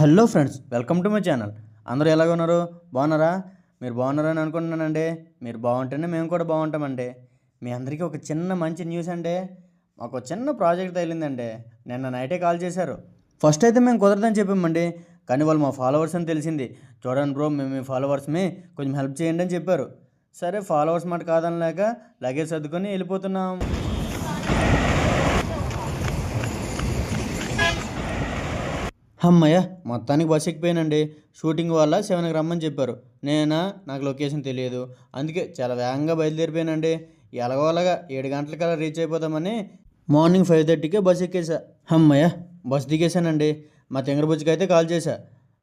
Hello friends, welcome to my channel. అందరూ ఎలాగ ఉన్నారు? బాగున్నారా? మీరు బాగున్నారని అనుకుంటున్నానండి. మీరు బాగుంటేనే మేము కూడా బాగుంటామండి. మీ అందరికీ ఒక చిన్న మంచి న్యూస్ అండి. మాకు చిన్న ప్రాజెక్ట్ తగిలిందండి. నిన్న నైటే కాల్ చేశారు. ఫస్ట్ అయితే మేము కుదరదని చెప్పామండి, కానీ వాళ్ళు మా ఫాలోవర్స్ అని తెలిసింది. చూడండి బ్రో, మేము మీ ఫాలోవర్స్ని కొంచెం హెల్ప్ చేయండి అని చెప్పారు. సరే, ఫాలోవర్స్ మాట కాదనలేక లగేజ్ సర్దుకొని వెళ్ళిపోతున్నాం. అమ్మయ్య, మొత్తానికి బస్ ఎక్కిపోయానండి. షూటింగ్ వల్ల 7కి రమ్మని చెప్పారు. నాకు లొకేషన్ తెలియదు, అందుకే చాలా వేగంగా బయలుదేరిపోయానండి. ఎలాగోలాగా 7 గంటలకల్లా రీచ్ అయిపోదామని మార్నింగ్ 5:30కే బస్ ఎక్కేసా. అమ్మయ్య, బస్ దిగేశానండి. మా తెంగరబుజ్జికి అయితే కాల్ చేశా.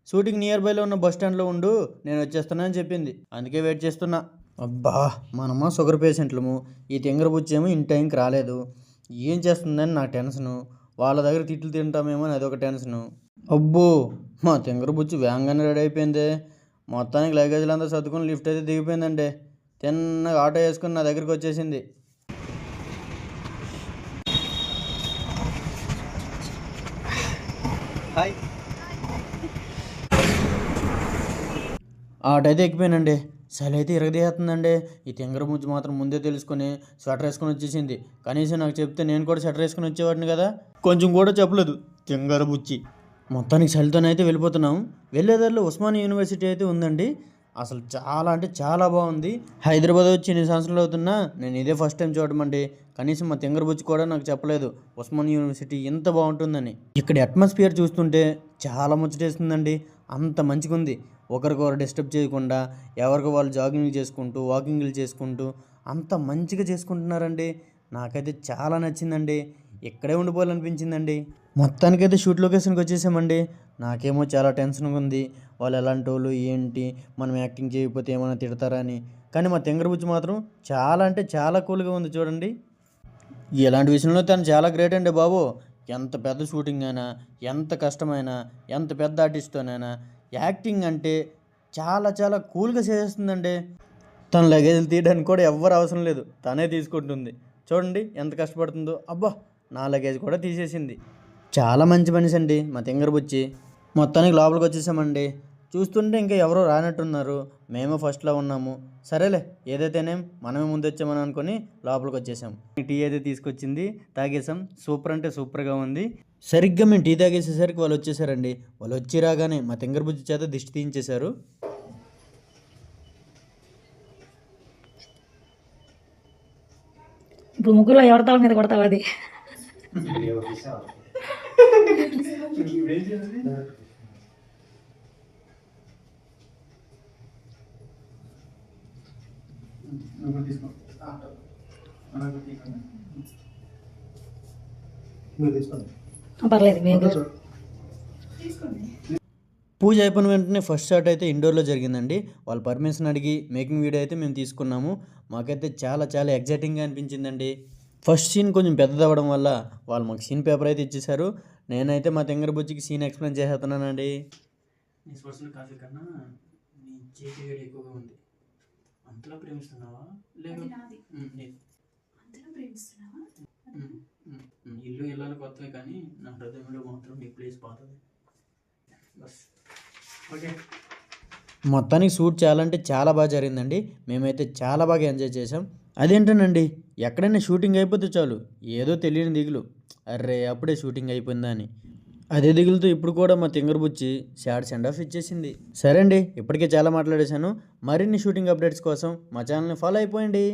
షూటింగ్ నియర్ బైలో ఉన్న బస్ స్టాండ్లో ఉండు, నేను వచ్చేస్తున్నానని చెప్పింది. అందుకే వెయిట్ చేస్తున్నా. అబ్బా, మనమా షుగర్ పేషెంట్లము, ఈ తెంగరబుజ్జి ఏమో ఇన్ టైంకి రాలేదు. ఏం చేస్తుందని నాకు టెన్షను. వాళ్ళ దగ్గర తిట్లు తింటామేమో అని అదొక టెన్షను. అబ్బో, మా తెంగరబుజ్జి వేగంగానే రెడీ అయిపోయింది. మొత్తానికి లగేజ్లు అంతా సర్దుకుని లిఫ్ట్ అయితే దిగిపోయిందండి. తిన్నగా ఆటో వేసుకుని నా దగ్గరికి వచ్చేసింది. హాయ్. ఆటో అయితే ఎక్కిపోయానండి. చలి అయితే ఇరగదీస్తుందండి. ఈ తెంగరబుజ్జి మాత్రం ముందే తెలుసుకొని స్వెటర్ వేసుకొని వచ్చేసింది. కనీసం నాకు చెప్తే నేను కూడా స్వెటర్ వేసుకొని వచ్చేవాడిని కదా. కొంచెం కూడా చెప్పలేదు తెంగరబుజ్జి. మొత్తానికి చలితోనైతే వెళ్ళిపోతున్నాం. వెళ్ళేదారిలో ఉస్మానియా యూనివర్సిటీ అయితే ఉందండి. అసలు చాలా అంటే చాలా బాగుంది. హైదరాబాద్ వచ్చి 2 సంవత్సరాలు అవుతున్నా నేను ఇదే ఫస్ట్ టైం చూడమండి. కనీసం మా తెంగరబుజ్జి కూడా నాకు చెప్పలేదు ఉస్మానియా యూనివర్సిటీ ఎంత బాగుంటుందని. ఇక్కడ అట్మాస్ఫియర్ చూస్తుంటే చాలా ముచ్చటేస్తుందండి. అంత మంచిగా ఉంది. ఒకరికొకరు డిస్టర్బ్ చేయకుండా ఎవరికి వాళ్ళు జాగింగ్లు చేసుకుంటూ వాకింగ్లు చేసుకుంటూ అంత మంచిగా చేసుకుంటున్నారండి. నాకైతే చాలా నచ్చిందండి. ఇక్కడే ఉండిపోవాలనిపించిందండి. మొత్తానికైతే షూట్ లొకేషన్కి వచ్చేసామండి. నాకేమో చాలా టెన్షన్గా ఉంది. వాళ్ళు ఎలాంటి వాళ్ళు ఏంటి, మనం యాక్టింగ్ చేయకపోతే ఏమైనా తిడతారా అని. కానీ మా తెంగరబుజ్జి మాత్రం చాలా అంటే చాలా కూల్గా ఉంది చూడండి. ఇలాంటి విషయంలో తను చాలా గ్రేట్ అండి బాబు. ఎంత పెద్ద షూటింగ్ అయినా, ఎంత కష్టమైనా, ఎంత పెద్ద ఆర్టిస్ట్తోనైనా యాక్టింగ్ అంటే చాలా చాలా కూల్గా చేసేస్తుందండి. తన లగేజ్లు తీయడానికి కూడా ఎవ్వరు అవసరం లేదు, తనే తీసుకుంటుంది. చూడండి ఎంత కష్టపడుతుందో. అబ్బా, నా లగేజ్ కూడా తీసేసింది. చాలా మంచి మనిషి అండి మా తెంగరబుజ్జి. మొత్తానికి లోపలికి వచ్చేసామండి. చూస్తుంటే ఇంకా ఎవరో రానట్టున్నారు. మేము ఫస్ట్లో ఉన్నాము. సరేలే, ఏదైతేనేం మనమే ముందు వచ్చామని అనుకుని లోపలికి వచ్చేసాం. టీ అయితే తీసుకొచ్చింది, తాగేసాం. సూపర్ అంటే సూపర్గా ఉంది. సరిగ్గా మేము టీ తాగేసేసరికి వాళ్ళు వచ్చేసారండి. వాళ్ళు వచ్చి రాగానే మా తెంగరబుజ్జి చేత దిష్టి తీయించేశారు. ఇప్పుడు ముగ్గురులో ఎవరితాల మీద కొడతావు అది? పర్లేదు. పూజ అయిపోయిన వెంటనే ఫస్ట్ షాట్ అయితే ఇండోర్లో జరిగిందండి. వాళ్ళ పర్మిషన్ అడిగి మేకింగ్ వీడియో అయితే మేము తీసుకున్నాము. మాకైతే చాలా చాలా ఎగ్జైటింగ్గా అనిపించిందండి. ఫస్ట్ సీన్ కొంచెం పెద్దదవ్వడం వల్ల వాళ్ళు మాకు సీన్ పేపర్ అయితే ఇచ్చేశారు. నేనైతే మా తెంగరబుజ్జికి సీన్ ఎక్స్ప్లెయిన్ చేస్తున్నానండి. నీ స్పర్శన కాఫీ కన్నా నీ చేతి వేడి ఎక్కువగా ఉంది. అంతలా ప్రేమిస్తున్నావా? లేదు, ఇల్లు ఇళ్ళలో కొత్తవి, కానీ నా హృదయంలో మాత్రం నీ ప్లేస్ పాతది. Bus okay. మొత్తానికి షూట్ చాలా అంటే చాలా బాగా జరిగిందండి. మేమైతే చాలా బాగా ఎంజాయ్ చేసాం. అదేంటనండి, ఎక్కడైనా షూటింగ్ అయిపోతే చాలు ఏదో తెలియని దిగులు, అర్రే అప్పుడే షూటింగ్ అయిపోయిందా అని. అదే దిగులుతో ఇప్పుడు కూడా మా తెంగరబుజ్జి సెండ్ ఆఫ్ ఇచ్చేసింది. సరే అండి, ఇప్పటికే చాలా మాట్లాడేశాను. మరిన్ని షూటింగ్ అప్డేట్స్ కోసం మా ఛానల్ని ఫాలో అయిపోయండి.